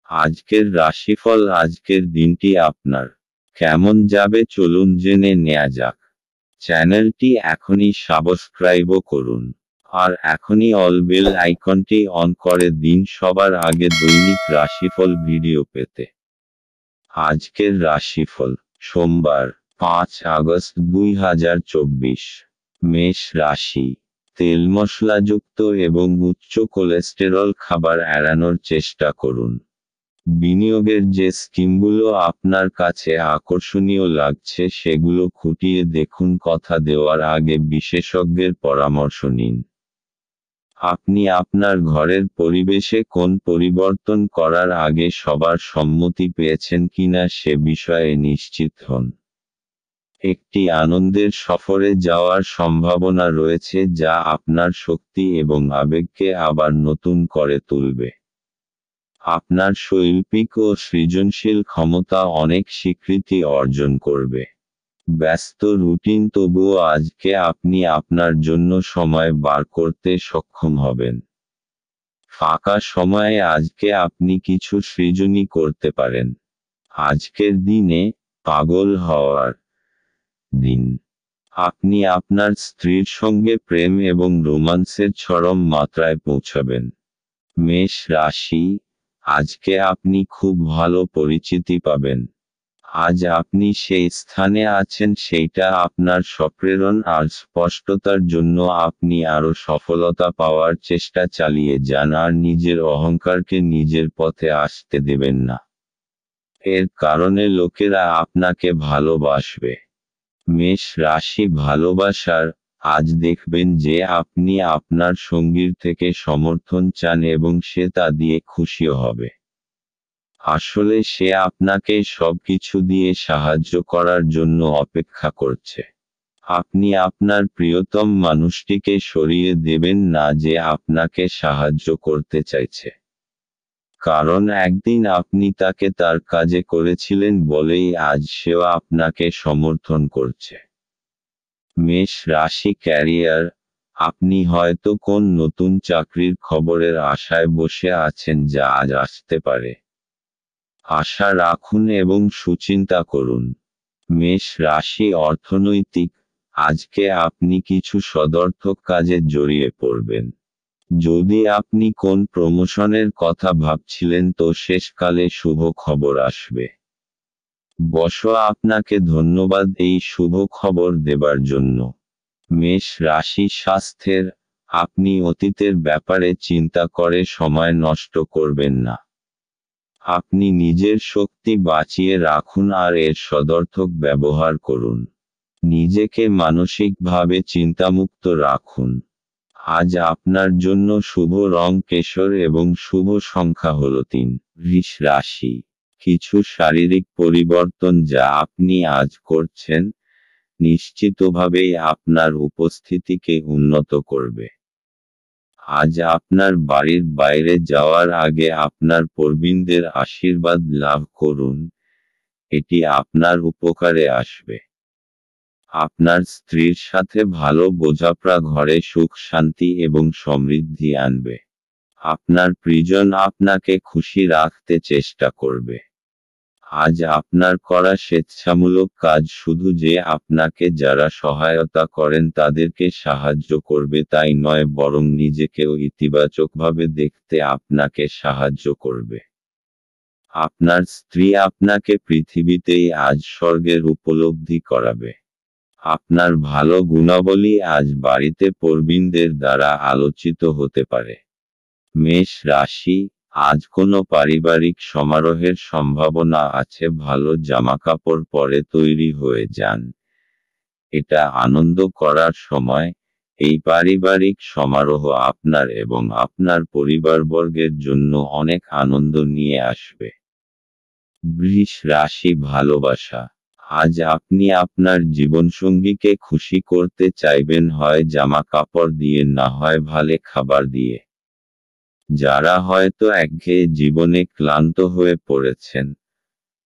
আজকের রাশিফল। আজকের দিনটি আপনার কেমন যাবে চলুন জেনে নেওয়া যাক। চ্যানেলটি এখনই সাবস্ক্রাইবও করুন আর এখনই অল বেল আইকনটি অন করে দিন সবার আগে দৈনিক রাশিফল ভিডিও পেতে। আজকের রাশিফল সোমবার 5 আগস্ট 2024। মেষ রাশি। তেল মশলাযুক্ত এবং উচ্চ কোলেস্টেরল খাবার এড়ানোর চেষ্টা করুন। বিনিয়োগের যে স্কিমগুলো আপনার কাছে আকর্ষণীয় লাগছে সেগুলো খুঁটিয়ে দেখুন। কথা দেওয়ার আগে বিশেষজ্ঞের পরামর্শ নিন। আপনি আপনার ঘরের পরিবেশে কোন পরিবর্তন করার আগে সবার সম্মতি পেয়েছেন কিনা সে বিষয়ে নিশ্চিত হন। একটি আনন্দের সফরে যাওয়ার সম্ভাবনা রয়েছে যা আপনার শক্তি এবং আবেগকে আবার নতুন করে তুলবে। আপনার শৈল্পিক ও সৃজনশীল ক্ষমতা অনেক স্বীকৃতি অর্জন করবে। ব্যস্ত রুটিন তবুও আজকে আপনি আপনার জন্য সময় বার করতে সক্ষম হবেন। ফাঁকা সময়ে আজকে আপনি কিছু সৃজনী করতে পারেন। আজকের দিনে পাগল হওয়ার দিন। আপনি আপনার স্ত্রীর সঙ্গে প্রেম এবং রোমান্সের চরম মাত্রায় পৌঁছাবেন। মেষ রাশি। আজকে আপনি খুব ভালো পরিচিতি পাবেন। আজ আপনি সেই স্থানে আছেন সেইটা আপনার স্বপ্রেরণ আর স্পষ্টতার জন্য আপনি আরও সফলতা পাওয়ার চেষ্টা চালিয়ে যান আর নিজের অহংকারকে নিজের পথে আসতে দেবেন না। এর কারণে লোকেরা আপনাকে ভালোবাসবে। মেষ রাশি। ভালোবাসার আজ দেখবেন যে আপনি আপনার সঙ্গীর থেকে সমর্থন চান এবং সে তা দিয়ে খুশিও হবে। আসলে সে আপনাকে সবকিছু দিয়ে সাহায্য করার জন্য অপেক্ষা করছে। আপনি আপনার প্রিয়তম মানুষটিকে সরিয়ে দেবেন না যে আপনাকে সাহায্য করতে চাইছে। কারণ একদিন আপনি তাকে তার কাজে করেছিলেন বলেই আজ সেও আপনাকে সমর্থন করছে। মেষ রাশি। ক্যারিয়ার। আপনি হয়তো কোন নতুন চাকরির খবরের আশায় বসে আছেন যা আজ আসতে পারে। আশা রাখুন এবং সুচিন্তা করুন। মেষ রাশি। অর্থনৈতিক। আজকে আপনি কিছু সদর্থক কাজে জড়িয়ে পড়বেন। যদি আপনি কোন প্রমোশনের কথা ভাবছিলেন তো শেষকালে শুভ খবর আসবে। বস আপনাকে ধন্যবাদ এই শুভ খবর দেবার জন্য। মেষ রাশি। স্বাস্থ্যের। আপনি অতীতের ব্যাপারে চিন্তা করে সময় নষ্ট করবেন না। আপনি নিজের শক্তি বাঁচিয়ে রাখুন আর এর সদর্থক ব্যবহার করুন। নিজেকে মানসিকভাবে চিন্তামুক্ত রাখুন। আজ আপনার জন্য শুভ রং কেশর এবং শুভ সংখ্যা হল 3। বৃষ রাশি। কিছু শারীরিক পরিবর্তন যা আপনি আজ করছেন নিশ্চিতভাবেই আপনার উপস্থিতিকে উন্নত করবে। আজ আপনার বাড়ির বাইরে যাওয়ার আগে আপনার প্রবীণদের আশীর্বাদ লাভ করুন। এটি আপনার উপকারে আসবে। আপনার স্ত্রীর সাথে ভালো বোঝাপড়া ঘরে সুখ শান্তি এবং সমৃদ্ধি আনবে। আপনার প্রিয়জন আপনাকে খুশি রাখতে চেষ্টা করবে। আজ আপনার করা স্বেচ্ছামূলক কাজ শুধু যে আপনাকে যারা সহায়তা করেন তাদেরকে সাহায্য করবে তাই নয়, বরং নিজেকেও ইতিবাচকভাবে দেখতে আপনাকে সাহায্য করবে। আপনার স্ত্রী আপনাকে পৃথিবীতেই আজ স্বর্গের উপলব্ধি করাবে। আপনার ভালো গুণাবলী আজ বাড়িতে প্রবীণদের দ্বারা আলোচিত হতে পারে। মেষ রাশি। আজ কোনো পারিবারিক সমারোহের সম্ভাবনা আছে। ভালো জামাকাপড় পরে তৈরি হয়ে যান। এটা আনন্দ করার সময়। এই পারিবারিক সমারোহ আপনার এবং আপনার পরিবারবর্গের জন্য অনেক আনন্দ নিয়ে আসবে। বৃষ রাশি। ভালোবাসা। আজ আপনি আপনার জীবনসঙ্গীকে খুশি করতে চাইবেন, হয় জামা কাপড় দিয়ে না হয় ভালো খাবার দিয়ে। যারা হয়তো একঘেয়ে জীবনে ক্লান্ত হয়ে পড়েছেন,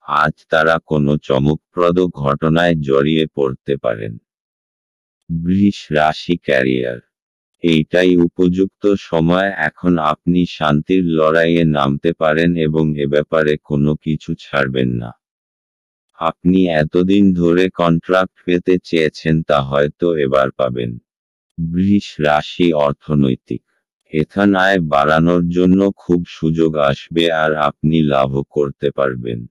আজ তারা কোনো চমকপ্রদ ঘটনায় জড়িয়ে পড়তে পারেন। বৃষ রাশি। ক্যারিয়ার। এইটাই উপযুক্ত সময়, এখন আপনি শান্তির লড়াইয়ে নামতে পারেন এবং এ ব্যাপারে কোনো কিছু ছাড়বেন না। আপনি এতদিন ধরে কন্ট্রাক্ট পেতে চেয়েছেন, তা হয়তো এবার পাবেন। বৃষ রাশি অর্থনৈতিক। এখান আয় বাড়ানোর জন্য খুব সুযোগ আসবে আর আপনি লাভও করতে পারবেন।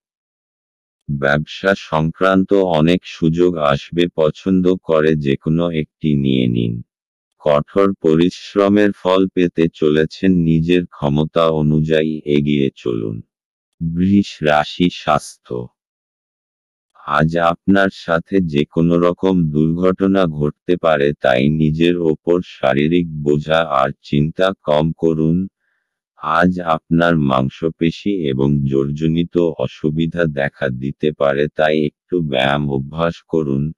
ব্যবসা সংক্রান্ত অনেক সুযোগ আসবে, পছন্দ করে যেকোনো একটি নিয়ে নিন। কঠোর পরিশ্রমের ফল পেতে চলেছেন, নিজের ক্ষমতা অনুযায়ী এগিয়ে চলুন। বৃষ রাশি স্বাস্থ্য। আজ আপনার সাথে যে কোনো রকম দুর্ঘটনা ঘটতে পারে, তাই নিজের ওপর শারীরিক বোঝা আর চিন্তা কম করুন। আজ আপনার মাংসপেশি এবং জোড়জনিত অসুবিধা দেখা দিতে পারে, তাই একটু ব্যায়াম অভ্যাস করুন।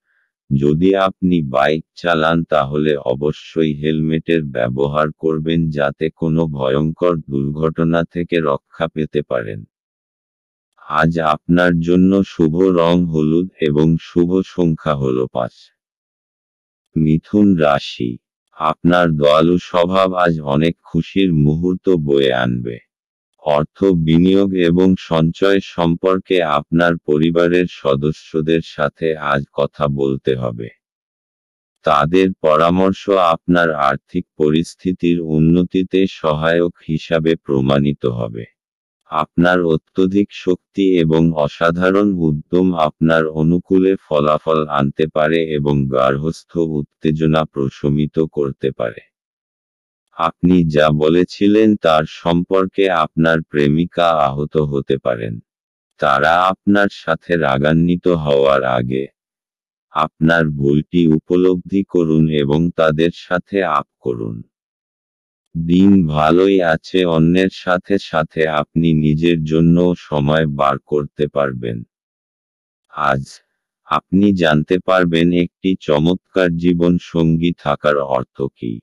যদি আপনি বাইক চালান তাহলে অবশ্যই হেলমেটের ব্যবহার করবেন, যাতে কোনো ভয়ঙ্কর দুর্ঘটনা থেকে রক্ষা পেতে পারেন। আজ আপনার জন্য শুভ রং হলুদ এবং শুভ সংখ্যা হল 5। মিথুন রাশি। আপনার দয়ালু স্বভাব আজ অনেক খুশির মুহূর্ত বয়ে আনবে। অর্থ বিনিয়োগ এবং সঞ্চয় সম্পর্কে আপনার পরিবারের সদস্যদের সাথে আজ কথা বলতে হবে। তাদের পরামর্শ আপনার আর্থিক পরিস্থিতির উন্নতিতে সহায়ক হিসাবে প্রমাণিত হবে। আপনার অত্যধিক শক্তি এবং অসাধারণ উদ্যম আপনার অনুকূলে ফলাফল আনতে পারে এবং গার্হস্থ্য উত্তেজনা প্রশমিত করতে পারে। আপনি যা বলেছিলেন তার সম্পর্কে আপনার প্রেমিকা আহত হতে পারেন। তারা আপনার সাথে রাগান্বিত হওয়ার আগে আপনার ভুলটি উপলব্ধি করুন এবং তাদের সাথে আপ করুন। দিন ভালোই আছে, অন্যের সাথে সাথে আপনি নিজের জন্যও সময় বার করতে পারবেন। আজ আপনি জানতে পারবেন একটি চমৎকার জীবন সঙ্গী থাকার অর্থ কী।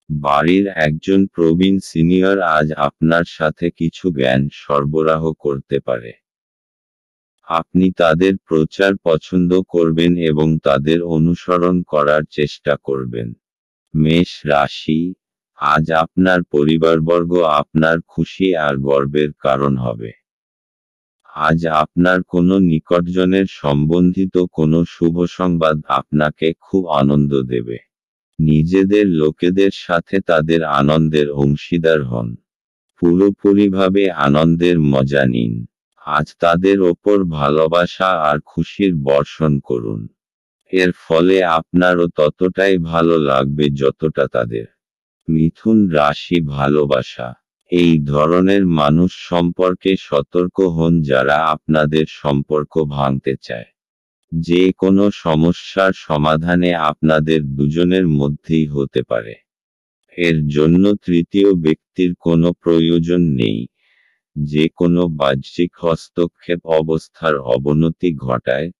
বাড়ির একজন প্রবীণ সিনিয়র আজ আপনার সাথে কিছু জ্ঞান সরবরাহ করতে পারে। আপনি তাদের প্রচার পছন্দ করবেন এবং তাদের অনুসরণ করার চেষ্টা করবেন। মেষ রাশি। আজ আপনার পরিবারবর্গ আপনার খুশি আর গর্বের কারণ হবে। আজ আপনার কোনো নিকটজনের সম্বন্ধিত কোনো শুভ সংবাদ আপনাকে খুব আনন্দ দেবে। নিজেদের লোকেদের সাথে তাদের আনন্দের অংশীদার হন। পুরোপুরিভাবে আনন্দের মজা নিন। আজ তাদের ওপর ভালোবাসা আর খুশির বর্ষণ করুন। এর ফলে আপনারও ততটাই ভালো লাগবে যতটা তাদের। মিথুন রাশি ভালোবাসা। এই ধরনের মানুষ সম্পর্কে সতর্ক হন যারা আপনাদের সম্পর্ক ভাঙতে চায়। যে কোনো সমস্যার সমাধানে আপনাদের দুজনের মধ্যেই হতে পারে। এর জন্য তৃতীয় ব্যক্তির কোনো প্রয়োজন নেই। যে কোনো বাহ্যিক হস্তক্ষেপ অবস্থার অবনতি ঘটায়,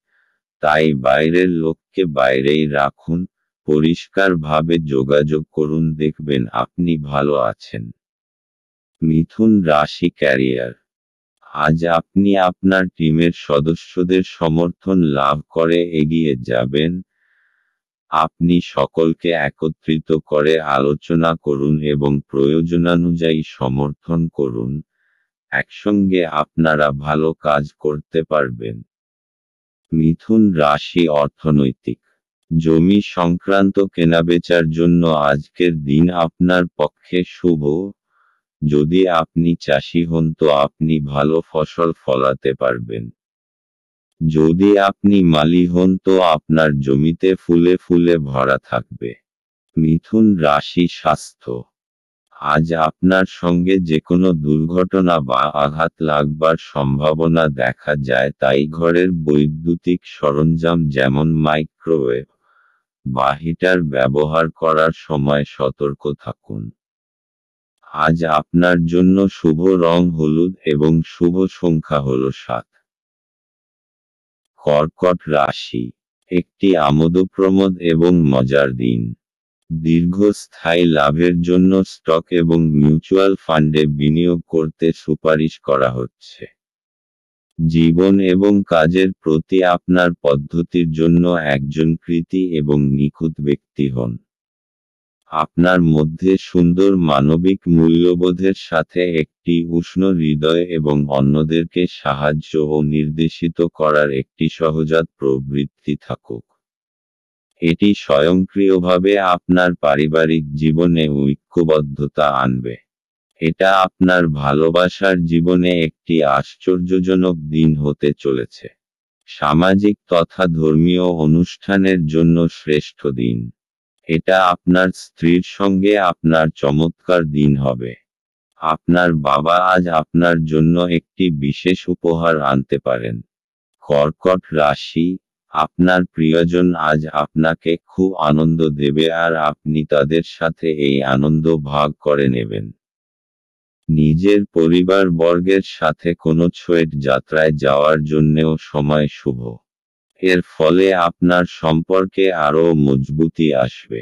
তাই বাইরের লোককে বাইরেই রাখুন। পরিষ্কারভাবে যোগাযোগ করুন, দেখবেন আপনি ভালো আছেন। মিথুন রাশি ক্যারিয়ার। আজ আপনি আপনার টিমের সদস্যদের সমর্থন লাভ করে এগিয়ে যাবেন। আপনি সকলকে একত্রিত করে আলোচনা করুন এবং প্রয়োজনানুযায়ী সমর্থন করুন। একসঙ্গে আপনারা ভালো কাজ করতে পারবেন। মিথুন রাশি অর্থনৈতিক। জমি সংক্রান্ত কেনাবেচার জন্য আজকের দিন আপনার পক্ষে শুভ। যদি আপনি চাষি হন তো আপনি ভালো ফসল ফলাতে পারবেন। যদি আপনি মালি হন তো আপনার জমিতে ফুলে ফুলে ভরা থাকবে। মিথুন রাশি স্বাস্থ্য। আজ আপনার সঙ্গে যে কোনো দুর্ঘটনা বা আঘাত লাগবার সম্ভাবনা দেখা যায়, তাই ঘরের বৈদ্যুতিক সরঞ্জাম যেমন মাইক্রোওয়েভ বা হিটার ব্যবহার করার সময় সতর্ক থাকুন। আজ আপনার জন্য শুভ রং হলুদ এবং শুভ সংখ্যা হল 7। কর্কট রাশি। একটি আমোদপ্রমোদ এবং মজার দিন। দীর্ঘস্থায়ী লাভের জন্য স্টক এবং মিউচুয়াল ফান্ডে বিনিয়োগ করতে সুপারিশ করা হচ্ছে। জীবন এবং কাজের প্রতি আপনার পদ্ধতির জন্য একজন কৃতী এবং নিখুঁত ব্যক্তি হন। আপনার মধ্যে সুন্দর মানবিক মূল্যবোধের সাথে একটি উষ্ণ হৃদয় এবং অন্যদেরকে সাহায্য ও নির্দেশিত করার একটি সহজাত প্রবৃত্তি থাকুক। এটি স্বয়ংক্রিয়ভাবে আপনার পারিবারিক জীবনে ঐক্যবদ্ধতা আনবে। এটা আপনার ভালোবাসার জীবনে একটি আশ্চর্যজনক দিন হতে চলেছে। সামাজিক তথা ধর্মীয় অনুষ্ঠানের জন্য শ্রেষ্ঠ দিন। এটা আপনার স্ত্রীর সঙ্গে আপনার চমৎকার দিন হবে। আপনার বাবা আজ আপনার জন্য একটি বিশেষ উপহার আনতে পারেন। কর্কট রাশি, আপনার প্রিয়জন আজ আপনাকে খুব আনন্দ দেবে আর আপনি তাদের সাথে এই আনন্দ ভাগ করে নেবেন। নিজের পরিবারবর্গের সাথে কোনো ছোট যাত্রায় যাওয়ার জন্যেও সময় শুভ। এর ফলে আপনার সম্পর্কে আরও মজবুতি আসবে।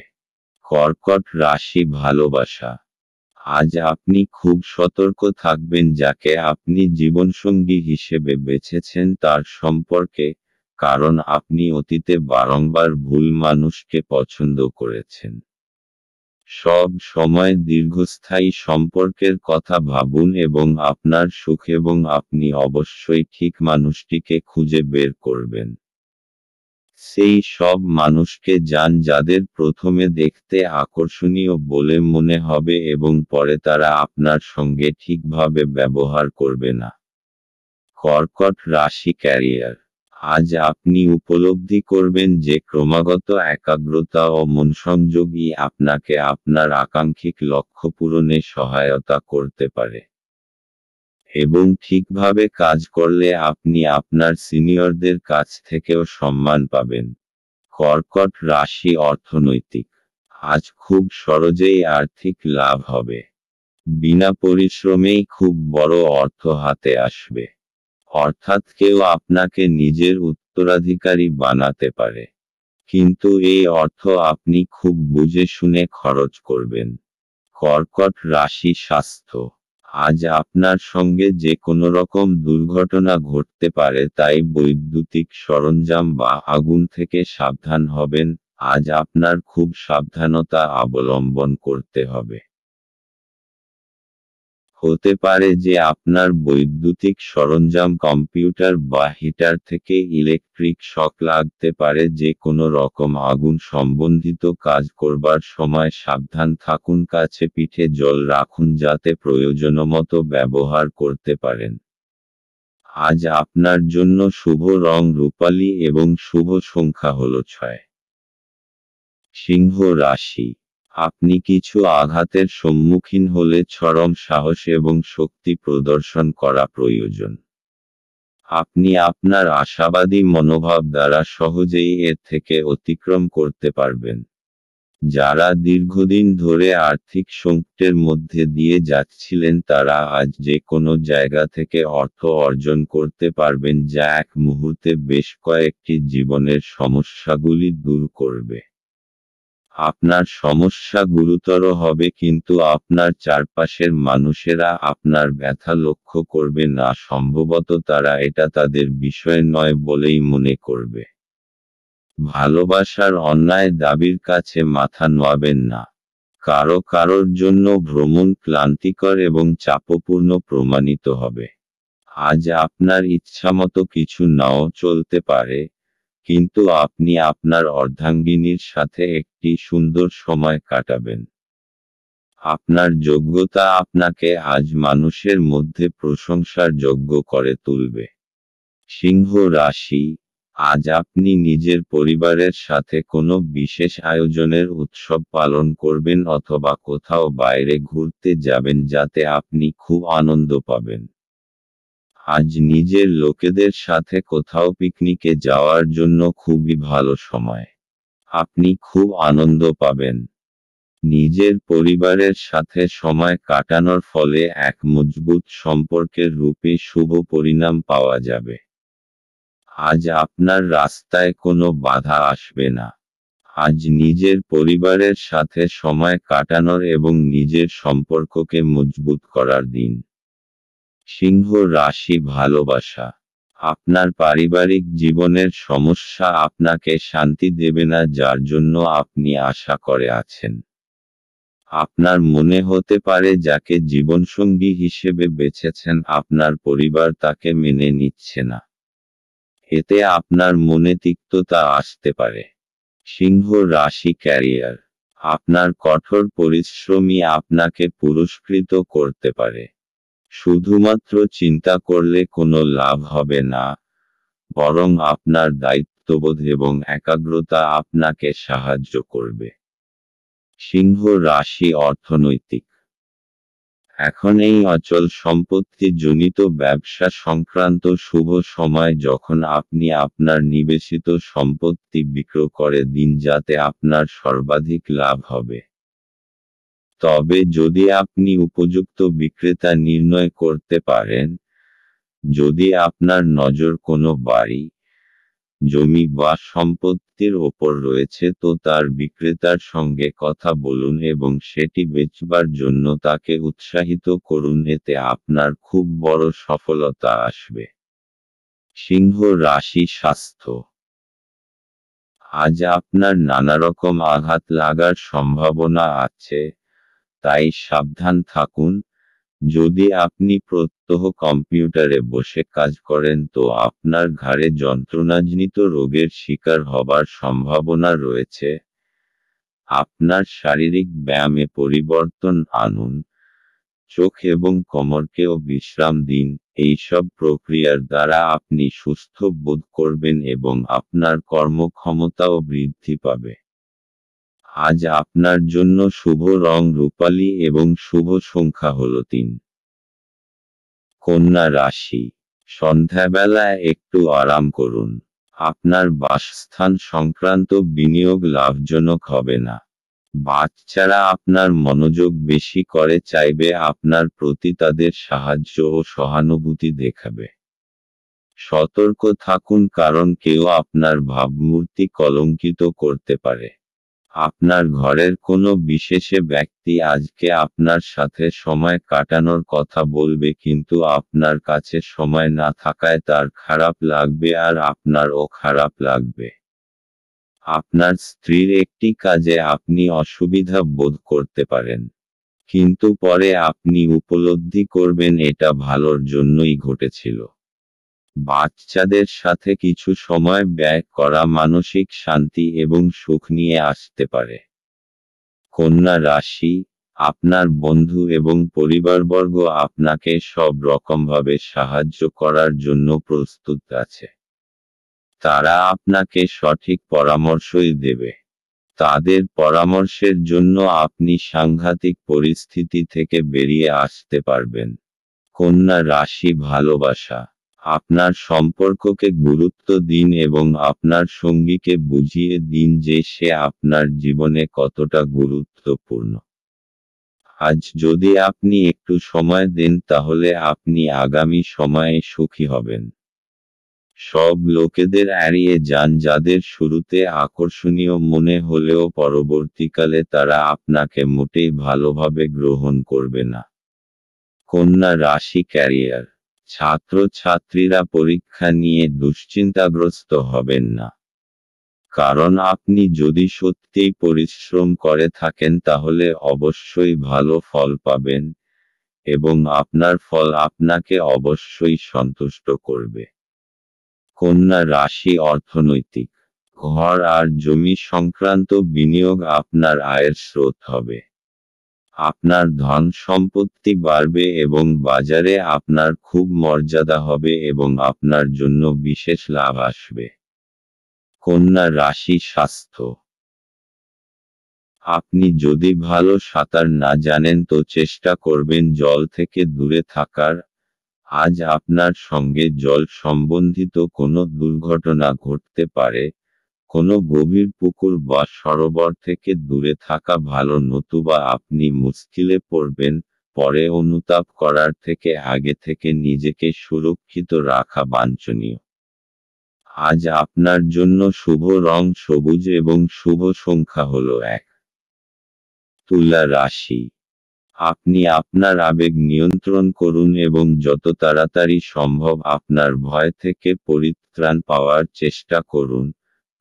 কর্কট রাশি ভালোবাসা, আজ আপনি খুব সতর্ক থাকবেন যাকে আপনি জীবনসঙ্গী হিসেবে বেছেছেন তার সম্পর্কে, কারণ আপনি অতীতে বারংবার ভুল মানুষকে পছন্দ করেছেন। সব সময় দীর্ঘস্থায়ী সম্পর্কের কথা ভাবুন এবং আপনার সুখ এবং আপনি অবশ্যই ঠিক মানুষটিকে খুঁজে বের করবেন। সেই সব মানুষকে যান যাদের প্রথমে দেখতে আকর্ষণীয় বলে মনে হবে এবং পরে তারা আপনার সঙ্গে ঠিকভাবে ব্যবহার করবে না। কর্কট রাশি ক্যারিয়ার, আজ আপনি উপলব্ধি করবেন যে ক্রমাগত একাগ্রতা ও মনসংযোগই আপনাকে আপনার আকাঙ্ক্ষিত লক্ষ্য পূরণে সহায়তা করতে পারে। এবং ঠিকভাবে কাজ করলে আপনি আপনার সিনিয়রদের কাছ থেকেও সম্মান পাবেন। কর্কট রাশি অর্থনৈতিক, আজ খুব সহজেই আর্থিক লাভ হবে। বিনা পরিশ্রমেই খুব বড় অর্থ হাতে আসবে। অর্থাৎ কেউ আপনাকে নিজের উত্তরাধিকারী বানাতে পারে। কিন্তু এই অর্থ আপনি খুব বুঝে শুনে খরচ করবেন। কর্কট রাশি স্বাস্থ্য, আজ আপনার সঙ্গে যে কোনো রকম দুর্ঘটনা ঘটতে পারে, তাই বৈদ্যুতিক সরঞ্জাম বা আগুন থেকে সাবধান হবেন। আজ আপনার খুব সাবধানতা অবলম্বন করতে হবে। হতে পারে যে আপনার বৈদ্যুতিক সরঞ্জাম কম্পিউটার বা হিটার থেকে ইলেকট্রিক শক লাগতে পারে। যে কোনো রকম আগুন সম্বন্ধিত কাজ করবার সময় সাবধান থাকুন। কাছে পিঠে জল রাখুন যাতে প্রয়োজনমতো ব্যবহার করতে পারেন। আজ আপনার জন্য শুভ রং রূপালী এবং শুভ সংখ্যা হল 6। সিংহ রাশি, আপনি কিছু আঘাতের সম্মুখীন হলে চরম সাহস এবং শক্তি প্রদর্শন করা প্রয়োজন। আপনি আপনার আশাবাদী মনোভাব দ্বারা সহজেই এর থেকে অতিক্রম করতে পারবেন। যারা দীর্ঘদিন ধরে আর্থিক সংকটের মধ্যে দিয়ে যাচ্ছিলেন তারা আজ যে কোনো জায়গা থেকে অর্থ অর্জন করতে পারবেন, যা এক মুহূর্তে বেশ কয়েকটি জীবনের সমস্যাগুলি দূর করবে। আপনার সমস্যা গুরুতর হবে কিন্তু আপনার চারপাশের মানুষেরা আপনার ব্যথা লক্ষ্য করবে না। সম্ভবত তারা এটা তাদের বিষয় নয় বলেই মনে করবে। ভালোবাসার অন্যায় দাবির কাছে মাথা নোয়াবেন না। কারোর জন্য ভ্রমণ ক্লান্তিকর এবং চাপপূর্ণ প্রমাণিত হবে। আজ আপনার ইচ্ছামতো কিছু নাও চলতে পারে, কিন্তু আপনি আপনার অর্ধাঙ্গিনীর সাথে একটি সুন্দর সময় কাটাবেন। আপনার যোগ্যতা আপনাকে আজ মানুষের মধ্যে প্রশংসার যোগ্য করে তুলবে। সিংহ রাশি, আজ আপনি নিজের পরিবারের সাথে কোনো বিশেষ আয়োজনের উৎসব পালন করবেন অথবা কোথাও বাইরে ঘুরতে যাবেন যাতে আপনি খুব আনন্দ পাবেন। আজ নিজের লোকেদের সাথে কোথাও পিকনিকে যাওয়ার জন্য খুবই ভালো সময়। আপনি খুব আনন্দ পাবেন। নিজের পরিবারের সাথে সময় কাটানোর ফলে এক মজবুত সম্পর্কের রূপে শুভ পরিণাম পাওয়া যাবে। আজ আপনার রাস্তায় কোনো বাধা আসবে না। আজ নিজের পরিবারের সাথে সময় কাটানোর এবং নিজের সম্পর্ককে মজবুত করার দিন। সিংহ রাশি ভালোবাসা, আপনার পারিবারিক জীবনের সমস্যা আপনাকে শান্তি দেবে না যার জন্য আপনি আশা করে আছেন। আপনার মনে হতে পারে যাকে জীবনসঙ্গী হিসেবে বেছেছেন আপনার পরিবার তাকে মেনে নিচ্ছে না। এতে আপনার মনে তিক্ততা আসতে পারে। সিংহ রাশি ক্যারিয়ার। আপনার কঠোর পরিশ্রমই আপনাকে পুরস্কৃত করতে পারে। শুধুমাত্র চিন্তা করলে কোনো লাভ হবে না, বরং আপনার দায়িত্ববোধ এবং একাগ্রতা আপনাকে সাহায্য করবে। সিংহ রাশি অর্থনৈতিক। এখন এই অচল সম্পত্তি জনিত ব্যবসা সংক্রান্ত শুভ সময় যখন আপনি আপনার নিবেশিত সম্পত্তি বিক্রয় করে দিন যাতে আপনার সর্বাধিক লাভ হবে। তবে যদি আপনি উপযুক্ত বিক্রেতা নির্ণয় করতে পারেন, যদি আপনার নজর কোনো বাড়ি, জমি বা সম্পত্তির ওপর রয়েছে তো তার বিক্রেতার সঙ্গে কথা বলুন এবং সেটি বেচবার জন্য তাকে উৎসাহিত করুন, এতে আপনার খুব বড় সফলতা আসবে। সিংহ রাশি স্বাস্থ্য। আজ আপনার নানারকম আঘাত লাগার সম্ভাবনা আছে, তাই সাবধান থাকুন। যদি আপনি প্রত্যহ কম্পিউটারে বসে কাজ করেন তো আপনার ঘাড়ে যন্ত্রণাজনিত রোগের শিকার হবার সম্ভাবনা রয়েছে। আপনার শারীরিক ব্যায়ামে পরিবর্তন আনুন, চোখ এবং কোমরকেও বিশ্রাম দিন। এইসব প্রক্রিয়ার দ্বারা আপনি সুস্থ বোধ করবেন এবং আপনার কর্মক্ষমতাও বৃদ্ধি পাবে। আজ আপনার জন্য শুভ রং রূপালী এবং শুভ সংখ্যা হল 3। কন্যা রাশি। সন্ধ্যাবেলায় একটু আরাম করুন। আপনার বাসস্থান সংক্রান্ত বিনিয়োগ লাভজনক হবে না। বাচ্চারা আপনার মনোযোগ বেশি করে চাইবে আপনার প্রতি তাদের সাহায্য ও সহানুভূতি দেখাবে। সতর্ক থাকুন কারণ কেউ আপনার ভাবমূর্তি কলঙ্কিত করতে পারে। আপনার ঘরের কোনো বিশেষ ব্যক্তি আজকে আপনার সাথে সময় কাটানোর কথা বলবে কিন্তু আপনার কাছে সময় না থাকায় তার খারাপ লাগবে আর আপনারও খারাপ লাগবে। আপনার স্ত্রীর একটি কাজে আপনি অসুবিধা বোধ করতে পারেন, কিন্তু পরে আপনি উপলব্ধি করবেন এটা ভালোর জন্যই ঘটেছিল। বাচ্চাদের সাথে কিছু সময় ব্যয় করা মানসিক শান্তি এবং সুখ নিয়ে আসতে পারে। কন্যা রাশি। আপনার বন্ধু এবং পরিবারবর্গ আপনাকে সব রকমভাবে সাহায্য করার জন্য প্রস্তুত আছে। তারা আপনাকে সঠিক পরামর্শই দেবে। তাদের পরামর্শের জন্য আপনি সাংঘাতিক পরিস্থিতি থেকে বেরিয়ে আসতে পারবেন। কন্যা রাশি ভালোবাসা। আপনার সম্পর্ককে গুরুত্ব দিন এবং আপনার সঙ্গীকে বুঝিয়ে দিন যে সে আপনার জীবনে কতটা গুরুত্বপূর্ণ। আজ যদি আপনি একটু সময় দেন তাহলে আপনি আগামী সময়ে সুখী হবেন। সব লোকেদের এড়িয়ে যান যাদের শুরুতে আকর্ষণীয় মনে হলেও পরবর্তীকালে তারা আপনাকে মোটেই ভালোভাবে গ্রহণ করবে না। কন্যা রাশি ক্যারিয়ার। ছাত্রছাত্রীরা পরীক্ষা নিয়ে দুশ্চিন্তাগ্রস্ত হবেন না, কারণ আপনি যদি সত্যিই পরিশ্রম করে থাকেন তাহলে অবশ্যই ভালো ফল পাবেন, এবং আপনার ফল আপনাকে অবশ্যই সন্তুষ্ট করবে। কন্যা রাশি অর্থনৈতিক। ঘর আর জমি সংক্রান্ত বিনিয়োগ আপনার আয়ের স্রোত হবে। আপনার ধন সম্পত্তি বাড়বে এবং বাজারে আপনার খুব মর্যাদা হবে এবং আপনার জন্য বিশেষ লাভ আসবে। কন্যা রাশি স্বাস্থ্য। আপনি যদি ভালো সাঁতার না জানেন তো চেষ্টা করবেন জল থেকে দূরে থাকার। আজ আপনার সঙ্গে জল সম্বন্ধিত কোনো দুর্ঘটনা ঘটতে পারে। কোনো গভীর পুকুর বা সরোবর থেকে দূরে থাকা ভালো, নতুবা আপনি মুশকিলে পড়বেন। পরে অনুতাপ করার থেকে আগে থেকে নিজেকে সুরক্ষিত রাখা বাঞ্ছনীয়। আজ আপনার জন্য শুভ রং সবুজ এবং শুভ সংখ্যা হল 1। তুলা রাশি। আপনি আপনার আবেগ নিয়ন্ত্রণ করুন এবং যত তাড়াতাড়ি সম্ভব আপনার ভয় থেকে পরিত্রাণ পাওয়ার চেষ্টা করুন,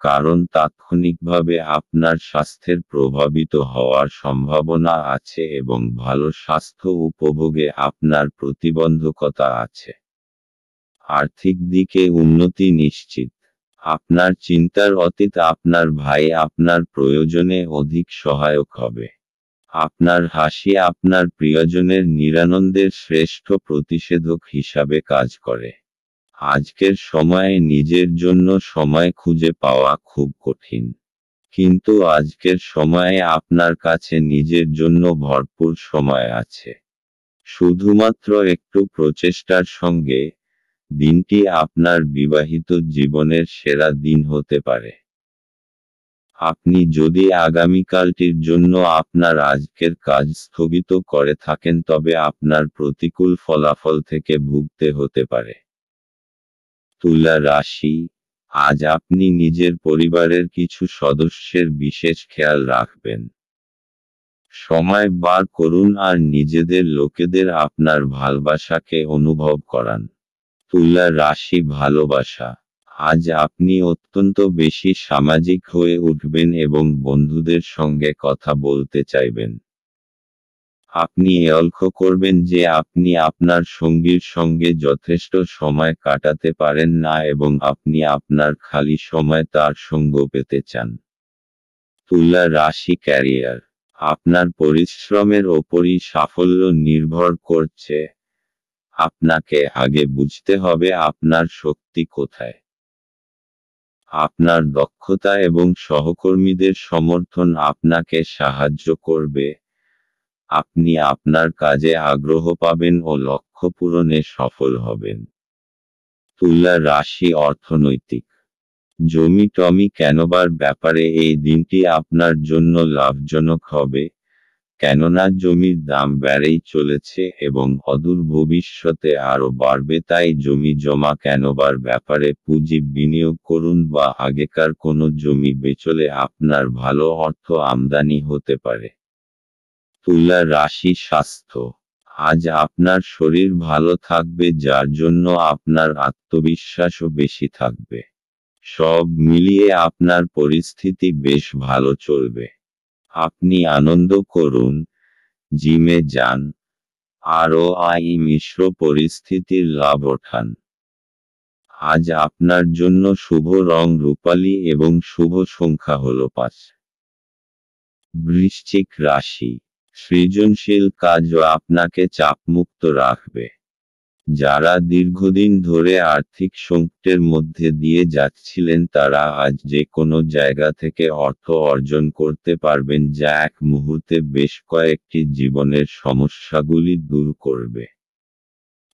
কারণ তাৎক্ষণিকভাবে আপনার স্বাস্থ্যের প্রভাবিত হওয়ার সম্ভাবনা আছে এবং ভালো স্বাস্থ্য উপভোগে আপনার প্রতিবন্ধকতা আছে। আর্থিক দিকে উন্নতি নিশ্চিত। আপনার চিন্তার অতীত আপনার ভাই আপনার প্রয়োজনে অধিক সহায়ক হবে। আপনার হাসি আপনার প্রিয়জনের নিরানন্দের শ্রেষ্ঠ প্রতিষেধক হিসাবে কাজ করে। আজকের সময়ে নিজের জন্য সময় খুঁজে পাওয়া খুব কঠিন। কিন্তু আজকের সময়ে আপনার কাছে নিজের জন্য ভরপুর সময় আছে। শুধুমাত্র একটু প্রচেষ্টার সঙ্গে, দিনটি আপনার বিবাহিত জীবনের সেরা দিন হতে পারে। আপনি যদি আগামীকালটির জন্য আপনার আজকের কাজ স্থগিত করে থাকেন তবে আপনার প্রতিকূল ফলাফল থেকে ভুগতে হতে পারে। তুলা রাশি, আজ আপনি নিজের পরিবারের কিছু সদস্যের বিশেষ খেয়াল রাখবেন। সময় বার করুন আর নিজেদের লোকেদের আপনার ভালোবাসাকে অনুভব করান। তুলা রাশি ভালোবাসা, আজ আপনি অত্যন্ত বেশি সামাজিক হয়ে উঠবেন এবং বন্ধুদের সঙ্গে কথা বলতে চাইবেন। আপনি লক্ষ্য করবেন যে আপনি আপনার সঙ্গীর সঙ্গে যথেষ্ট সময় কাটাতে পারেন না এবং আপনি আপনার খালি সময় তার সঙ্গ পেতে চান। তুলা রাশি ক্যারিয়ার, আপনার পরিশ্রমের ওপরই সাফল্য নির্ভর করছে। আপনাকে আগে বুঝতে হবে আপনার শক্তি কোথায়। আপনার দক্ষতা এবং সহকর্মীদের সমর্থন আপনাকে সাহায্য করবে। আপনি আপনার কাজে আগ্রহ পাবেন ও লক্ষ্য পূরণে সফল হবেন। তুলা রাশি অর্থনৈতিক, জমি টমি কেনবার ব্যাপারে এই দিনটি আপনার জন্য লাভজনক হবে, কেননা জমির দাম বেড়েই চলেছে এবং অদূর ভবিষ্যতে আরও বাড়বে। তাই জমি জমা কেনবার ব্যাপারে পুঁজি বিনিয়োগ করুন বা আগেকার কোনো জমি বেচলে আপনার ভালো অর্থ আমদানি হতে পারে। তুলা রাশি স্বাস্থ্য, আজ আপনার শরীর ভালো থাকবে যার জন্য আপনার আত্মবিশ্বাসও বেশি থাকবে। সব মিলিয়ে আপনার পরিস্থিতি বেশ ভালো চলবে। আপনি আনন্দ করুন, জিমে যান, আরও মিশ্র পরিস্থিতির লাভ ওঠান। আজ আপনার জন্য শুভ রং রূপালী এবং শুভ সংখ্যা হল 5। বৃশ্চিক রাশি, সৃজনশীল কাজও আপনাকে চাপমুক্ত রাখবে। যারা দীর্ঘদিন ধরে আর্থিক সংকটের মধ্যে দিয়ে যাচ্ছিলেন তারা আজ যে কোনো জায়গা থেকে অর্থ অর্জন করতে পারবেন যা এক মুহূর্তে বেশ কয়েকটি জীবনের সমস্যাগুলি দূর করবে।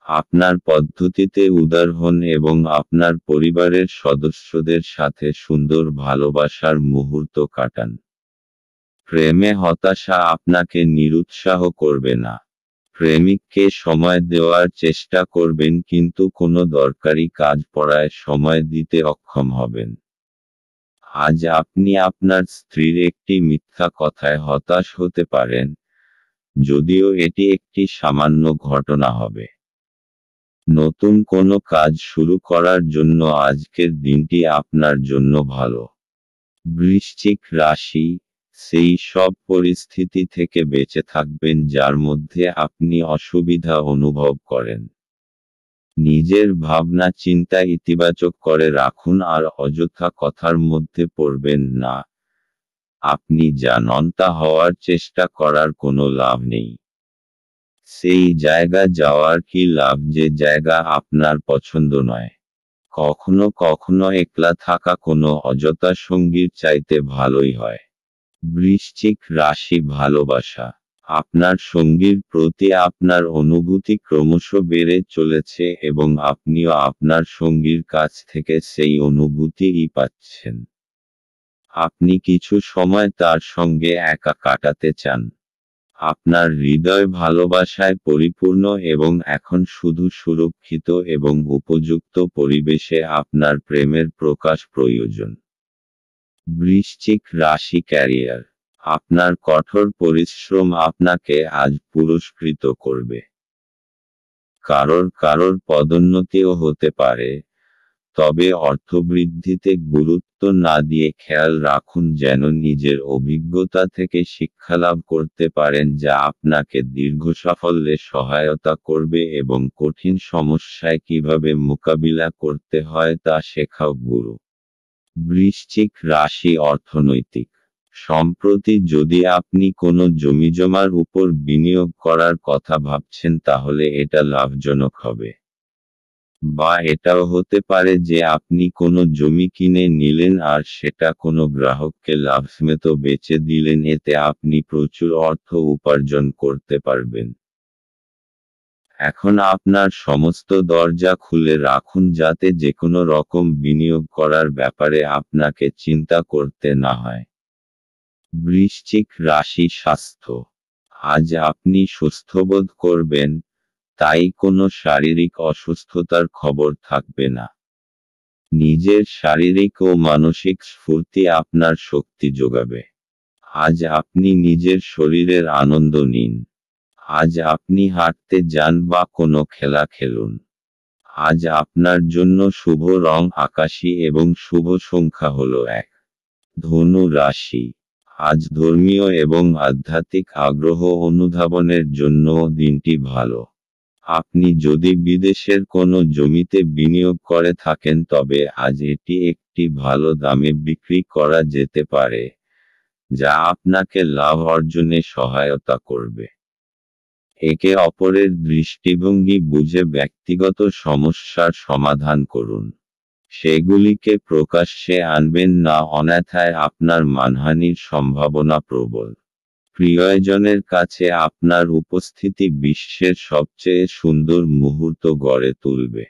আপনার পদ্ধতিতে উদার হন এবং আপনার পরিবারের সদস্যদের সাথে সুন্দর ভালোবাসার মুহূর্ত কাটান। প্রেমে হতাশা আপনাকে নিরুৎসাহ করবে না। প্রেমিককে সময় দেওয়ার চেষ্টা করবেন কিন্তু কোনো দরকারি কাজ পড়ায় সময় দিতে অক্ষম হবেন। আজ আপনি আপনার স্ত্রীর একটি মিথ্যা কথায় হতাশ হতে পারেন, যদিও এটি একটি সামান্য ঘটনা হবে। নতুন কোনো কাজ শুরু করার জন্য আজকের দিনটি আপনার জন্য ভালো। বৃশ্চিক রাশি, সেই সব পরিস্থিতি থেকে বেঁচে থাকবেন যার মধ্যে আপনি অসুবিধা অনুভব করেন। নিজের ভাবনা চিন্তা ইতিবাচক করে রাখুন আর অযথা কথার মধ্যে পড়বেন না। আপনি যা নন তা হওয়ার চেষ্টা করার কোনো লাভ নেই। সেই জায়গা যাওয়ার কি লাভ যে জায়গা আপনার পছন্দ নয়। কখনো কখনো একলা থাকা কোনো অযথা সঙ্গীর চাইতে ভালোই হয়। বৃশ্চিক রাশি ভালোবাসা, আপনার সঙ্গীর প্রতি আপনার অনুভূতি ক্রমশ বেড়ে চলেছে এবং আপনিও আপনার সঙ্গীর কাছ থেকে সেই অনুভূতিই পাচ্ছেন। আপনি কিছু সময় তার সঙ্গে একা কাটাতে চান। আপনার হৃদয় ভালোবাসায় পরিপূর্ণ এবং এখন শুধু সুরক্ষিত এবং উপযুক্ত পরিবেশে আপনার প্রেমের প্রকাশ প্রয়োজন। বৃশ্চিক রাশি ক্যারিয়ার, আপনার কঠোর পরিশ্রম আপনাকে আজ পুরস্কৃত করবে। কারোর পদোন্নতিও হতে পারে, তবে অর্থবৃদ্ধিতে গুরুত্ব গুরুত্ব না দিয়ে খেয়াল রাখুন যেন নিজের অভিজ্ঞতা থেকে শিক্ষালাভ করতে পারেন যা আপনাকে দীর্ঘ সাফল্যে সহায়তা করবে এবং কঠিন সমস্যায় কিভাবে মোকাবিলা করতে হয় তা শেখাও গুরু। বৃশ্চিক রাশি অর্থনৈতিক। সম্প্রতি যদি আপনি কোনো জমিজমার উপর বিনিয়োগ করার কথা ভাবছেন তাহলে এটা লাভজনক হবে। বা এটাও হতে পারে যে আপনি কোনো জমি কিনে নিলেন আর সেটা কোনো গ্রাহককে লাভসমেত বেচে দিলেন, এতে আপনি প্রচুর অর্থ উপার্জন করতে পারবেন। এখন আপনার সমস্ত দরজা খুলে রাখুন যাতে যেকোনো রকম বিনিয়োগ করার ব্যাপারে আপনাকে চিন্তা করতে না হয়। বৃশ্চিক রাশি স্বাস্থ্য। আজ আপনি সুস্থবোধ করবেন, তাই কোনো শারীরিক অসুস্থতার খবর থাকবে না। নিজের শারীরিক ও মানসিক স্ফূর্তি আপনার শক্তি যোগাবে। আজ আপনি নিজের শরীরের আনন্দ নিন। আজ আপনি হাঁটতে যান বা কোনো খেলা খেলুন। আজ আপনার জন্য শুভ রং আকাশী এবং শুভ সংখ্যা হলো 1। ধনু রাশি। আজ ধর্মীয় এবং আধ্যাত্মিক আগ্রহ অনুধাবনের জন্য দিনটি ভালো। আপনি যদি বিদেশের কোনো জমিতে বিনিয়োগ করে থাকেন তবে আজ এটি একটি ভালো দামে বিক্রি করা যেতে পারে, যা আপনাকে লাভ অর্জনে সহায়তা করবে। একে অপরের দৃষ্টিভঙ্গি বুঝে ব্যক্তিগত সমস্যার সমাধান করুন। সেগুলিকে প্রকাশ্যে আনবেন না, অন্যথায় আপনার মানহানির সম্ভাবনা প্রবল। প্রিয়জনের কাছে আপনার উপস্থিতি বিশ্বের সবচেয়ে সুন্দর মুহূর্ত গড়ে তুলবে।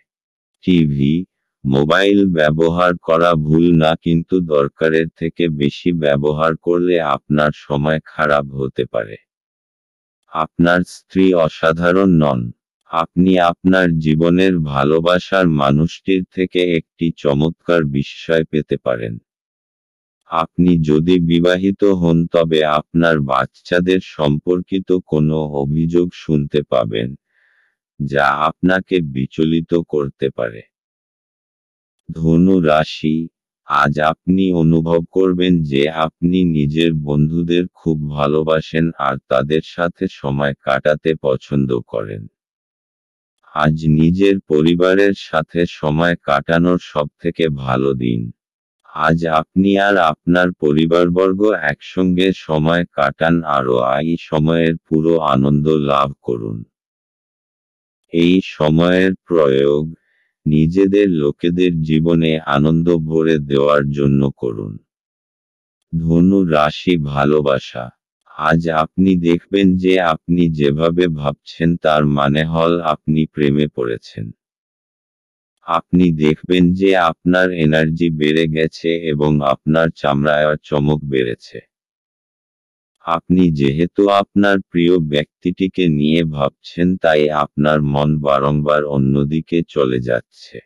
টিভি, মোবাইল ব্যবহার করা ভুল না, কিন্তু দরকারের থেকে বেশি ব্যবহার করলে আপনার সময় খারাপ হতে পারে। আপনার স্ত্রী অসাধারণ নন। আপনি আপনার জীবনের ভালোবাসার মানুষটির থেকে একটি চমৎকার বিস্ময় পেতে পারেন। আপনি যদি বিবাহিত হন তবে আপনার বাচ্চাদের সম্পর্কিত কোনো অভিযোগ শুনতে পাবেন, যা আপনাকে বিচলিত করতে পারে। ধনু রাশি। আজ আপনি অনুভব করবেন যে আপনি নিজের বন্ধুদের খুব ভালোবাসেন আর তাদের সাথে সময় কাটাতে পছন্দ করেন। আজ নিজের পরিবারের সাথে সময় কাটানোর সবথেকে ভালো দিন। আজ আপনি আর আপনার পরিবারবর্গ একসঙ্গে সময় কাটান আর এই সময়ের পুরো আনন্দ লাভ করুন। এই সময়ের প্রয়োগ নিজেদের লোকেদের জীবনে আনন্দ ভরে দেওয়ার জন্য করুন। ধনু রাশি ভালোবাসা। আজ আপনি দেখবেন যে আপনি যেভাবে ভাবছেন তার মানে হল আপনি প্রেমে পড়েছেন। আপনি দেখবেন যে আপনার এনার্জি বেড়ে গেছে এবং আপনার চামড়ায় চমক বেড়েছে। আপনি যেহেতু আপনার প্রিয় ব্যক্তিটিকে নিয়ে ভাবছেন তাই আপনার মন বারংবার অন্যদিকে চলে যাচ্ছে।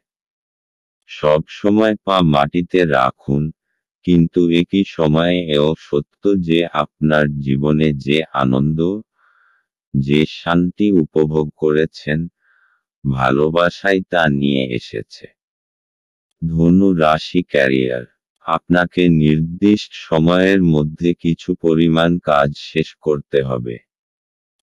সব সময় পা মাটিতে রাখুন, কিন্তু একই সময়ে এও সত্য যে আপনার জীবনে যে আনন্দ, যে শান্তি উপভোগ করেছেন, ভালোবাসাই তা নিয়ে এসেছে। ধনু রাশি ক্যারিয়ার। আপনাকে নির্দিষ্ট সময়ের মধ্যে কিছু পরিমাণ কাজ শেষ করতে হবে।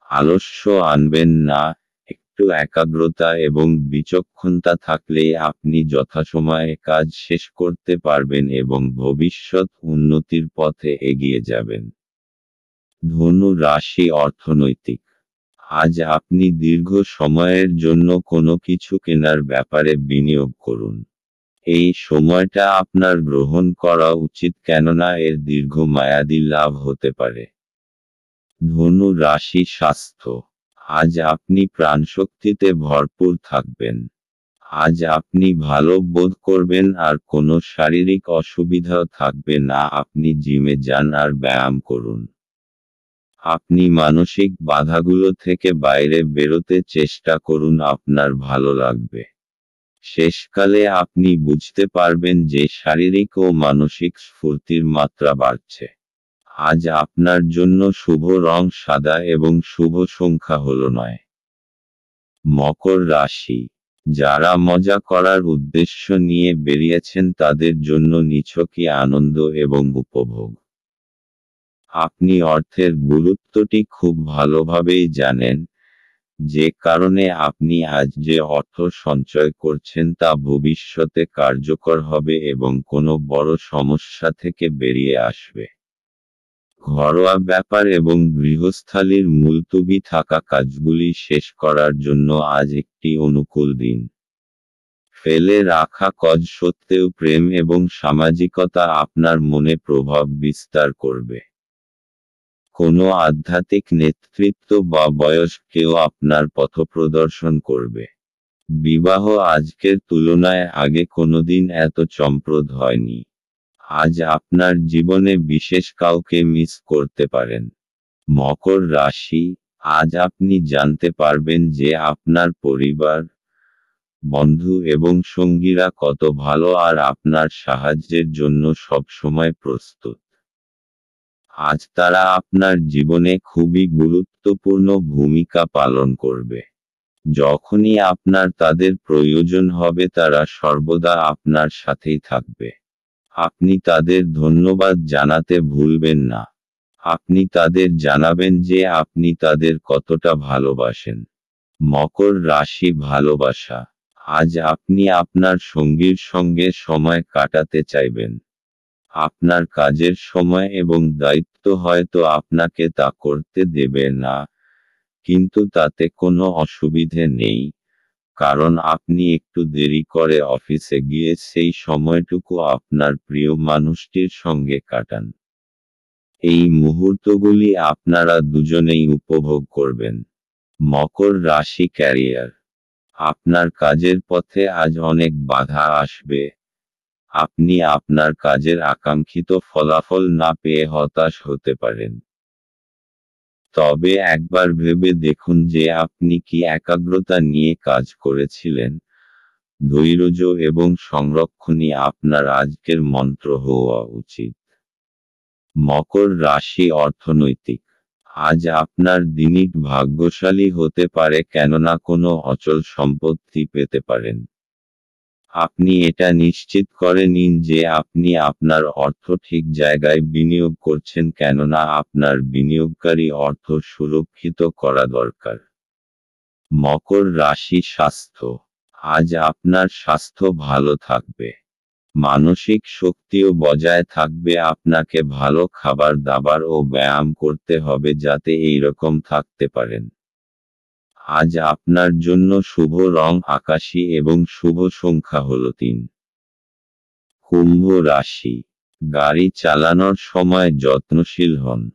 আলস্য আনবেন না, একটু একাগ্রতা এবং বিচক্ষণতা থাকলেই আপনি যথাসময়ে কাজ শেষ করতে পারবেন এবং ভবিষ্যৎ উন্নতির পথে এগিয়ে যাবেন। ধনু রাশি অর্থনৈতিক। আজ আপনি দীর্ঘ সময়ের জন্য কোনো কিছু কেনার ব্যাপারে বিনিয়োগ করুন। এই সময়টা আপনার গ্রহণ করা উচিত কেননা এর দীর্ঘমেয়াদী লাভ হতে পারে। ধনু রাশি স্বাস্থ্য। আজ আপনি প্রাণশক্তিতে ভরপুর থাকবেন। আজ আপনি ভালো বোধ করবেন আর কোনো শারীরিক অসুবিধাও থাকবে না। আপনি জিমে যান আর ব্যায়াম করুন। আপনি মানসিক বাধাগুলো থেকে বাইরে বেরোতে চেষ্টা করুন, আপনার ভালো লাগবে। শেষকালে আপনি বুঝতে পারবেন যে শারীরিক ও মানসিক স্ফূর্তির মাত্রা বাড়ছে। আজ আপনার জন্য শুভ রং সাদা এবং শুভ সংখ্যা হলো 9। মকর রাশি। যারা মজা করার উদ্দেশ্য নিয়ে বেরিয়েছেন তাদের জন্য নিছকই আনন্দ এবং উপভোগ। আপনি অর্থের গুরুত্বটি খুব ভালোভাবেই জানেন, যে কারণে আপনি আজ যে অর্থ সঞ্চয় করছেন তা ভবিষ্যতে কার্যকর হবে এবং কোনো বড় সমস্যা থেকে বেরিয়ে আসবে। ঘরোয়া ব্যাপার এবং গৃহস্থালির মুলতুবি থাকা কাজগুলি শেষ করার জন্য আজ একটি অনুকূল দিন। ফেলে রাখা কাজ সত্ত্বেও প্রেম এবং সামাজিকতা আপনার মনে প্রভাব বিস্তার করবে। কোনো আধ্যাত্মিক নেতৃত্ব বা বয়স্ক কেউ আপনার পথপ্রদর্শন করবে। বিবাহ আজকের তুলনায় আগে কোনোদিন এত চমকপ্রদ হয়নি। আজ আপনার জীবনে বিশেষ কাউকে মিস করতে পারেন। মকর রাশি, আজ আপনি জানতে পারবেন যে আপনার পরিবার, বন্ধু এবং সঙ্গীরা কত ভালো আর আপনার সাহায্যের জন্য সবসময় প্রস্তুত। আজ তারা আপনার জীবনে খুবই গুরুত্বপূর্ণ ভূমিকা পালন করবে। যখনই আপনার তাদের প্রয়োজন হবে তারা সর্বদা আপনার সাথেই থাকবে। আপনি তাদের ধন্যবাদ জানাতে ভুলবেন না। আপনি তাদের জানাবেন যে আপনি তাদের কতটা ভালোবাসেন। মকর রাশি, ভালোবাসা, আজ আপনি আপনার সঙ্গীর সঙ্গে সময় কাটাতে চাইবেন। আপনার কাজের সময় এবং দায়িত্ব হয়তো আপনাকে তা করতে দেবে না, কিন্তু তাতে কোনো অসুবিধে নেই, কারণ আপনি একটু দেরি করে অফিসে গিয়ে সেই সময়টুকু আপনার প্রিয় মানুষটির সঙ্গে কাটান। এই মুহূর্তগুলি আপনারা দুজনেই উপভোগ করবেন। মকর রাশি, ক্যারিয়ার, আপনার কাজের পথে আজ অনেক বাধা আসবে। আপনি আপনার কাজের আকাঙ্ক্ষিত ফলাফল না পেয়ে হতাশ হতে পারেন। তবে একবার ভেবে দেখুন যে আপনি কি একাগ্রতা নিয়ে কাজ করেছিলেন। ধৈর্য এবং সংরক্ষণই আপনার আজকের মন্ত্র হওয়া উচিত। মকর রাশি, অর্থনৈতিক, আজ আপনার দিনটি ভাগ্যশালী হতে পারে কেননা কোনো অচল সম্পত্তি পেতে পারেন। আপনি এটা নিশ্চিত করে নিন যে আপনি আপনার অর্থ ঠিক জায়গায় বিনিয়োগ করছেন কেননা আপনার বিনিয়োগকারী অর্থ সুরক্ষিত করা দরকার। মকর রাশি, স্বাস্থ্য, আজ আপনার স্বাস্থ্য ভালো থাকবে। মানসিক শক্তিও বজায় থাকবে। আপনাকে ভালো খাবার দাবার ও ব্যায়াম করতে হবে যাতে এইরকম থাকতে পারেন। আজ আপনার জন্য শুভ রং আকাশী এবং শুভ সংখ্যা হল 3। কুম্ভ রাশি, গাড়ি চালানোর সময় যত্নশীল হন।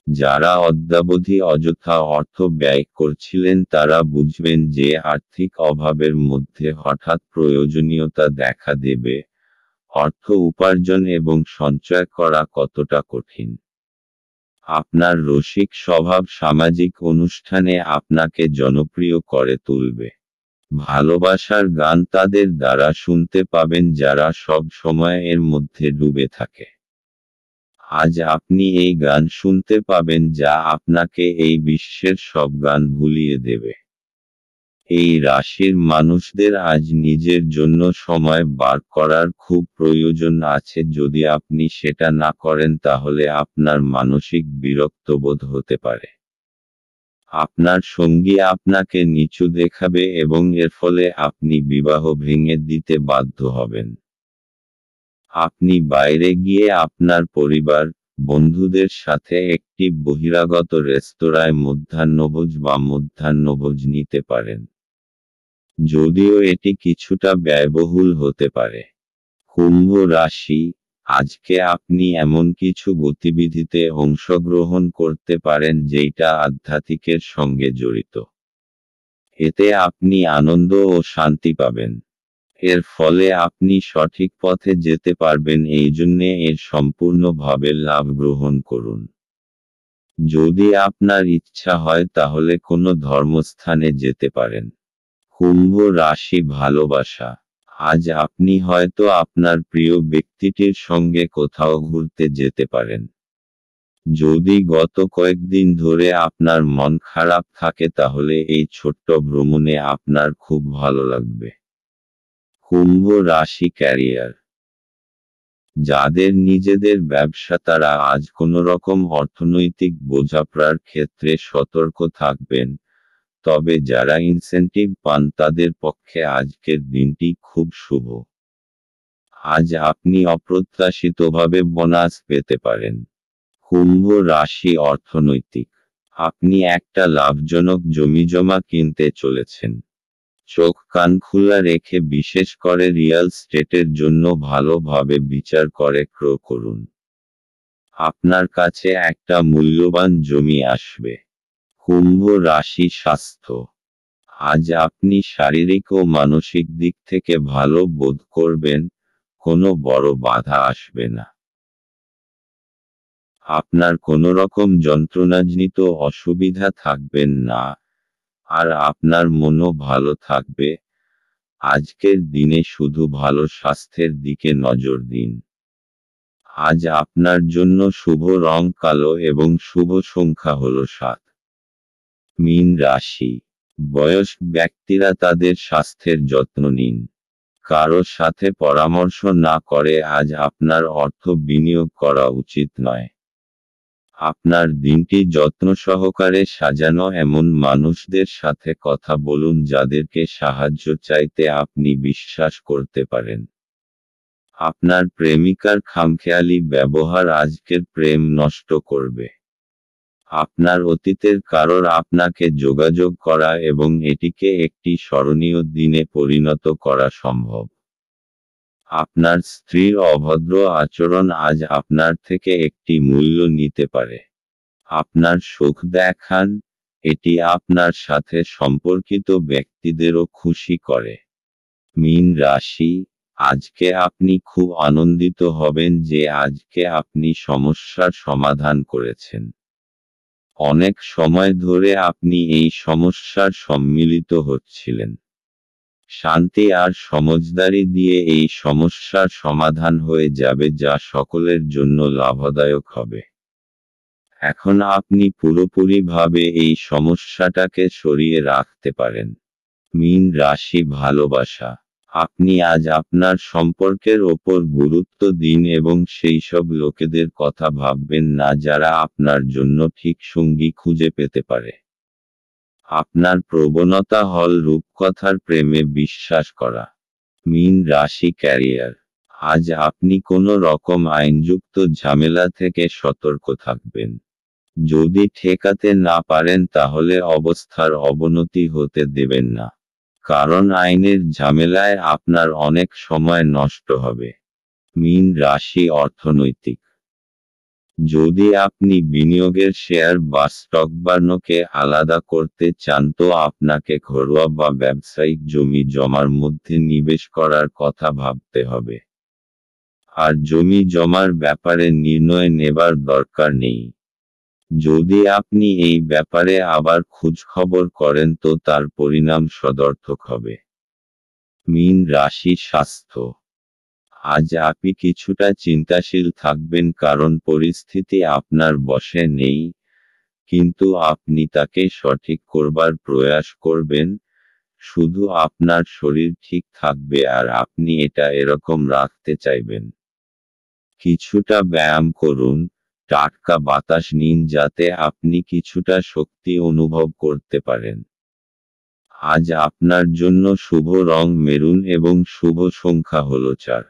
যারা অদ্যাবধি অযথা অর্থ ব্যয় করছিলেন তারা বুঝবেন যে আর্থিক অভাবের মধ্যে হঠাৎ প্রয়োজনীয়তা দেখা দেবে। অর্থ উপার্জন এবং সঞ্চয় করা কতটা কঠিন। আপনার রসিক স্বভাব সামাজিক অনুষ্ঠানে আপনাকে জনপ্রিয় করে তুলবে। ভালোবাসার গান তাদের দ্বারা শুনতে পাবেন যারা সব সময় এর মধ্যে ডুবে থাকে। আজ আপনি এই গান শুনতে পাবেন যা আপনাকে এই বিশ্বের সব গান ভুলিয়ে দেবে। এই রাশির মানুষদের আজ নিজের জন্য সময় বার করার খুব প্রয়োজন আছে। যদি আপনি সেটা না করেন তাহলে আপনার মানসিক বিরক্তবোধ হতে পারে। আপনার সঙ্গী আপনাকে নিচু দেখাবে এবং এর ফলে আপনি বিবাহ ভেঙে দিতে বাধ্য হবেন। আপনি বাইরে গিয়ে আপনার পরিবার, বন্ধুদের সাথে একটি বহিরাগত রেস্তোরাঁয় মধ্যাহ্নভোজ নিতে পারেন। যদিও এটি কিছুটা ব্যয়বহুল হতে পারে। কুম্ভ রাশি, আজকে আপনি এমন কিছু গতিবিধিতে অংশগ্রহণ করতে পারেন যেটা আধ্যাত্মিকের সঙ্গে জড়িত। এতে আপনি আনন্দ ও শান্তি পাবেন। এর ফলে আপনি সঠিক পথে যেতে পারবেন, এই জন্যে এর সম্পূর্ণভাবে লাভ গ্রহণ করুন। যদি আপনার ইচ্ছা হয় তাহলে কোনো ধর্মস্থানে যেতে পারেন। কুম্ভ রাশি, ভালোবাসা, আজ আপনি হয়তো আপনার প্রিয় ব্যক্তিটির সঙ্গে কোথাও ঘুরতে যেতে পারেন। যদি গত কয়েকদিন ধরে আপনার মন খারাপ থাকে তাহলে এই ছোট্ট ভ্রমণে আপনার খুব ভালো লাগবে। কুম্ভ রাশি ক্যারিয়ার। যাদের নিজেদের ব্যবসা তারা আজ কোনো রকম অর্থনৈতিক বোঝাপড়ার ক্ষেত্রে সতর্ক থাকবেন, তবে যারা ইনসেনটিভ পান তাদের পক্ষে আজকের দিনটি খুব শুভ। আজ আপনি অপ্রত্যাশিতভাবে বোনাস পেতে পারেন। কুম্ভ রাশি অর্থনৈতিক। আপনি একটা লাভজনক জমিজমা কিনতে চলেছেন। চোখ কান খোলা রেখে বিশেষ করে রিয়েল স্টেটের জন্য ভালোভাবে বিচার করে ক্রয় করুন। আপনার কাছে একটা মূল্যবান জমি আসবে। কুম্ভ রাশি স্বাস্থ্য। আজ আপনি শারীরিক ও মানসিক দিক থেকে ভালো বোধ করবেন, কোনো বড় বাধা আসবে না। আপনার কোনো রকম যন্ত্রণাজনিত অসুবিধা থাকবেন না, আর আপনার মনও ভালো থাকবে। আজকের দিনে শুধু ভালো স্বাস্থ্যের দিকে নজর দিন। আজ আপনার জন্য শুভ রং কালো এবং শুভ সংখ্যা হল 7। মীন রাশি। বয়স্ক ব্যক্তিরা তাদের স্বাস্থ্যের যত্ন নিন। কারো সাথে পরামর্শ না করে আজ আপনার অর্থ বিনিয়োগ করা উচিত নয়। আপনার দিনটি যত্ন সহকারে সাজানো এমন মানুষদের সাথে কথা বলুন যাদেরকে সাহায্য চাইতে আপনি বিশ্বাস করতে পারেন। আপনার প্রেমিকার খামখেয়ালি ব্যবহার আজকের প্রেম নষ্ট করবে। আপনার অতীতের কারোর আপনাকে যোগাযোগ করা এবং এটিকে একটি স্মরণীয় দিনে পরিণত করা সম্ভব। আপনার স্ত্রীর অভদ্র আচরণ আজ আপনার থেকে একটি মূল্য নিতে পারে। আপনার সুখ দেখান, এটি আপনার সাথে সম্পর্কিত ব্যক্তিদেরও খুশি করে। মীন রাশি। আজকে আপনি খুব আনন্দিত হবেন যে আজকে আপনি সমস্যার সমাধান করেছেন। অনেক সময় ধরে আপনি এই সমস্যার সম্মিলিত হচ্ছিলেন। শান্তি আর সমঝদারি দিয়ে এই সমস্যার সমাধান হয়ে যাবে যা সকলের জন্য লাভদায়ক হবে। এখন আপনি পুরোপুরিভাবে এই সমস্যাটাকে সরিয়ে রাখতে পারেন। মীন রাশি ভালোবাসা। আপনি আজ আপনার সম্পর্কের ওপর গুরুত্ব দিন এবং সেই সব লোকেদের কথা ভাববেন না যারা আপনার জন্য ঠিক সঙ্গী খুঁজে পেতে পারে। আপনার প্রবণতা হল রূপকথার প্রেমে বিশ্বাস করা। মীন রাশি ক্যারিয়ার। আজ আপনি কোনো রকম আইনযুক্ত ঝামেলা থেকে সতর্ক থাকবেন। যদি ঠেকাতে না পারেন তাহলে অবস্থার অবনতি হতে দেবেন না, কারণ আইনের ঝামেলায় আপনার অনেক সময় নষ্ট হবে। মীন রাশি অর্থনৈতিক। যদি আপনি বিনিয়োগের শেয়ার বা স্টক বার্নকে আলাদা করতে চান তো আপনাকে ঘরোয়া বা ব্যবসায়িক জমি জমার মধ্যে নিবেশ করার কথা ভাবতে হবে। আর জমি জমার ব্যাপারে নির্ণয় নেবার দরকার নেই। যদি আপনি এই ব্যাপারে আবার খোঁজখবর করেন তো তার পরিণাম সদর্থক হবে। মীন রাশি স্বাস্থ্য। আজ আপনি কিছুটা চিন্তাশীল থাকবেন কারণ পরিস্থিতি আপনার বশে নেই, কিন্তু আপনি তাকে সঠিক করবার প্রয়াস করবেন। শুধু আপনার শরীর ঠিক থাকবে আর আপনি এটা এরকম রাখতে চাইবেন। কিছুটা ব্যায়াম করুন, টাটকা বাতাস নিন যাতে আপনি কিছুটা শক্তি অনুভব করতে পারেন। আজ আপনার জন্য শুভ রং মেরুন এবং শুভ সংখ্যা হল 4।